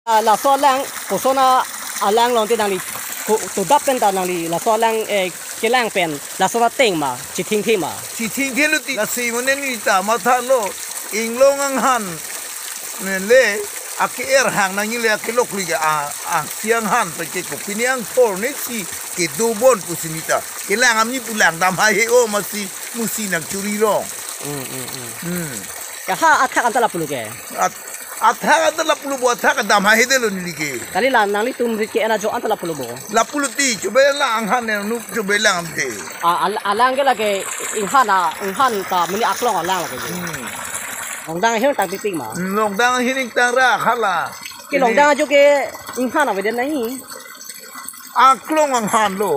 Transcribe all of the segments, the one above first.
là so lang cổ số na lang lòng tên năng tụ đắp bên ta năng là so lang cái lang pen là so na tên mà chỉ thinh thi mà chỉ thinh thi lúc là xí mà nên đi ta mà thà lo in long ang han nên lệ cái hàng năng như là cái lốc lì siang han phải cái cục pin yang thor nên si cái đồ bon pusinita cái lang am ni pulang tam hai o mà si musi nang curi rong cái ha attack antara puluh ke attack antara puluh buat attack dam hai deh lo ni ke kali lah nang li tum rike ana jo antara puluh bo la puluh ti coba lang han yang nu coba lang am te alang ke lagi inghan ta meni aklong alang lagi long dang hian tak piping mà long dang hian tang ra khala cái long dang jo ke inghan apa dia nahi aklong ang han lo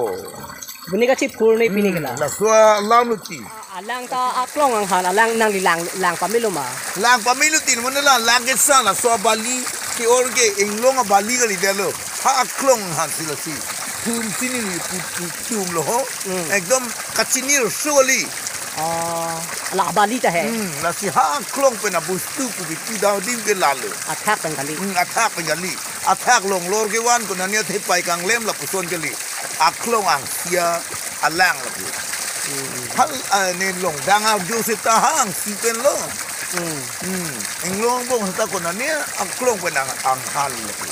bini ka chip phul ni pini kala la swa lang nu ti alang ta aklong ang han alang nang li lang pamilu ma lang pamilu tin mo na lang ke sa la swa bali ki or ke inglong a bali ka li delo ha aklong han sila si tum tini ni tum lo ho ekdom kachinir suali la bali ta hai la si ha aklong pe na bustu ku bi ti daw dim ke lalo attack kan kali attack long lor ke wan ko na ne the pai kang lem la puson ke li aklong ang sia alang la pu hal ne long dang a ju se ta hang si pen lo inglong bong ta ko na ne aklong pe na ang hal la pu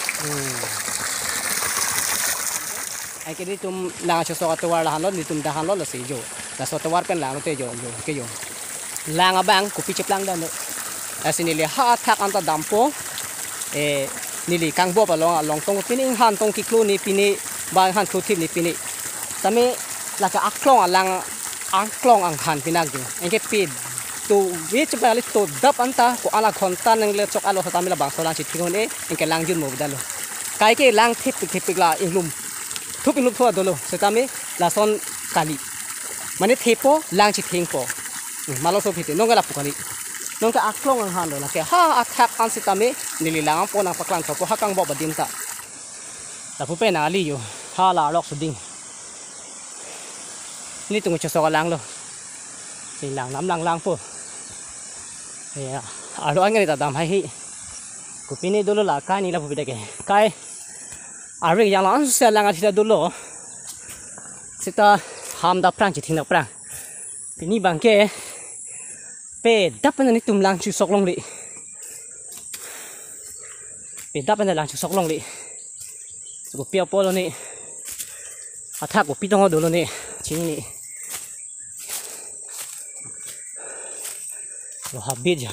ai cái đi tum lang cho so atwar la hanlo ni tum da hanlo la se jo la so atwar pen lang te jo ke jo lang abang ku pi chep lang da no asini le ha thak anta dampo nili kang bo pa long tong pining han tong ki klu ni pini ba han klu thip ni pini tami la ka aklong ang han pinag jo engke pid to which bali to dap anta ko ala khonta nang le chok alo sa tamila bang so lang chi thingone engke lang jun mo dalo kai ke lang thip la inglum thup inglum thua dolo se tami la son kali mane thepo lang chi thing po malo so phite nong la pukali nong ka aklong ang han lo la ke ha attack an si tami nililang po nang paklang po hakang bo badim ta la pu pe na ali yo ha la lok su ding ni tung cho so ka lang lo si lang nam lang po ya alo ang ni ta dam hai hi ku pini dolo la ka ni la pu pe ke kai ari yang lang se lang a thila dolo sita ham da prang chi thing na prang pini bang ke pe dap na ni tum lang chu sok long li pe dap na lang chu sok long li go pia po lo ni athak go pitong do lo ni chini ni lo habij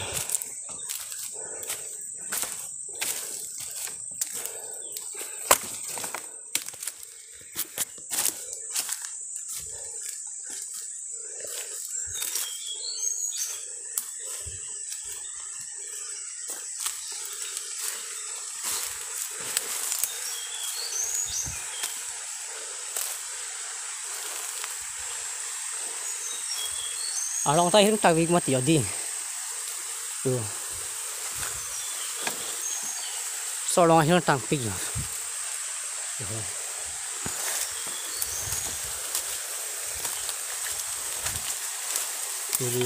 along tay hung tawig mati odi so long hung tang pi jadi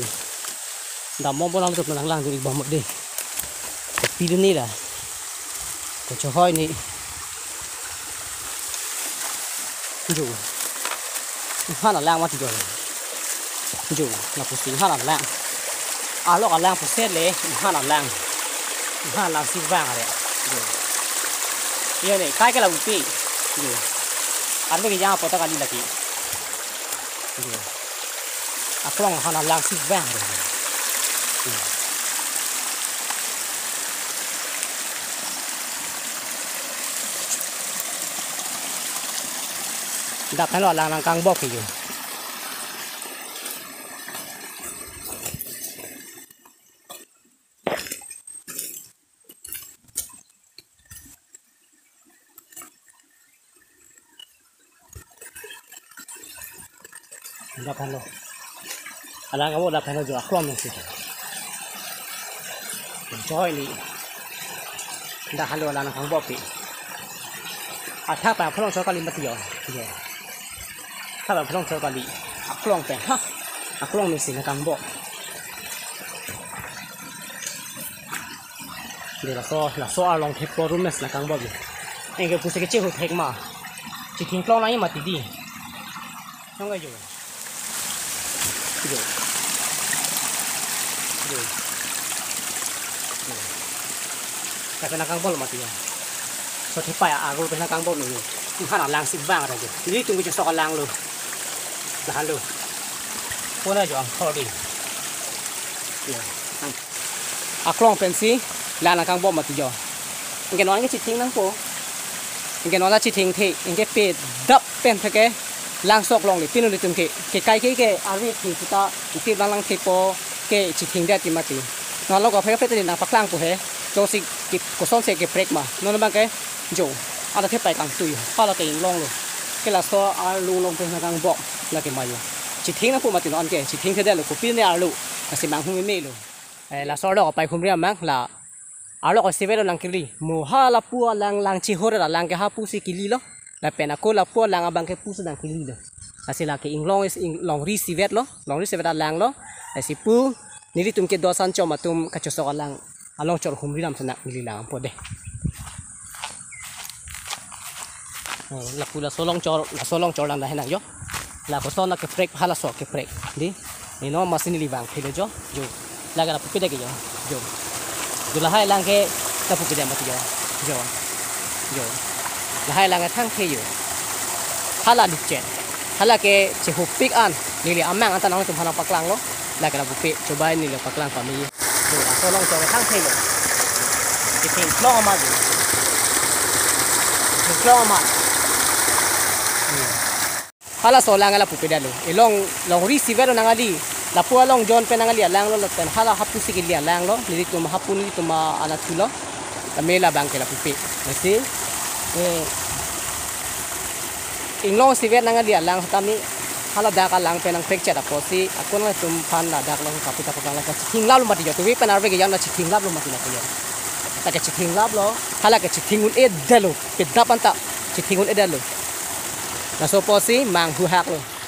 dah mau bolang tu lang jadi bomot deh pi ni lah ko cho hoi ni ju hana lang mati rồi dù là phụ sinh hai lang lọc lang phụ xét lấy hai lang xịt vàng rồi giờ này cái là bụi pi dù ăn với cái dao bỏ ta đi là gì dù long hai lang xịt vàng rồi đạp thấy là lang căng bốc thì dù đạp hành lo, alang kamu đạp hành lo juga kelam sih. Joy ni, dah hành lo alang kang bopi. Tháp bạn phong cho kali mati yo, tháp bạn phong cho kali, kelam pe, ha, kelam ni sih kang bop. Để là so along thép po room là càng bao nhiêu anh cái phụ cái chiếc hộp thép mà chỉ thỉnh clown này mà tí đi không cái gì cái bên càng bao mà tí so thép phải à rồi bên càng bao nữa hắn là lang xịt vàng rồi chứ đi tụi mình so cái lang luôn là hắn luôn cô này cho thôi đi à clown fancy là càng bao mà tí giờ cái nói cái chỉ thỉnh năng po cái nói là chỉ thỉnh thì cái pe đập pen thế cái lang sọc long để pin được từng cái ari thì ta cái lang thì po cái chỉ thỉnh đấy thì mà tí nó lâu có phải thì năng phát lang po hết cho si cái cổ son sẽ cái break mà nó là cái chỗ à thế phải càng tùy hoa là cái long rồi cái là so alu longเป็นcàngบอกlà cái mà chỉ thỉnh năng po mà tí nó ăn cái chỉ thỉnh thế đấy là của pin này alu là sẽ mang không mê luôn là so đóไปคุณเรียกมั้งlà alo ko sebe lang kili muha la pu lang chi hore la lang ke ha pu si kili lo la pena ko la pu lang abang ke pu sedang kili lo asila ke inglong is long ri sivet lo long ri sivet lang lo asi pu nili tum ke dosan choma tum ka choso lang along chor humri ram sana nili lang po de la pu la solong chor lang da henang yo la ko son la ke break hala so ke break di ni no masin li bang philo jo la ga la pu pe de ke jo dù là hai lang cái ta phục cái mà thì rồi là hai lang cái thang thế rồi hala được chết hala cái chỉ hộp pick an nili amang an tanong tumhan pak lang lo là cái là hộp pick coba nili pak lang kami rồi là tolong cho cái thang thế rồi cái thing long mà rồi long mà hala so lang la hộp pick dalo long receiver nang ali la pu long John penangali lang lo pen hala hapu sikili lang lo nili tu hapu nili tu ma ala tulo la mela bang ke la pupi mesti inglong sivet nangali lang kami hala da ka lang penang picture da posi akon la tum phan la dak long kapita pa la ka thing lab lo mati jo tu wi penar ke yang la thing lab lo mati la ko ta ke thing lab lo hala ke thing un e dalo pe da panta thing un e dalo la so posi mang hu hak lo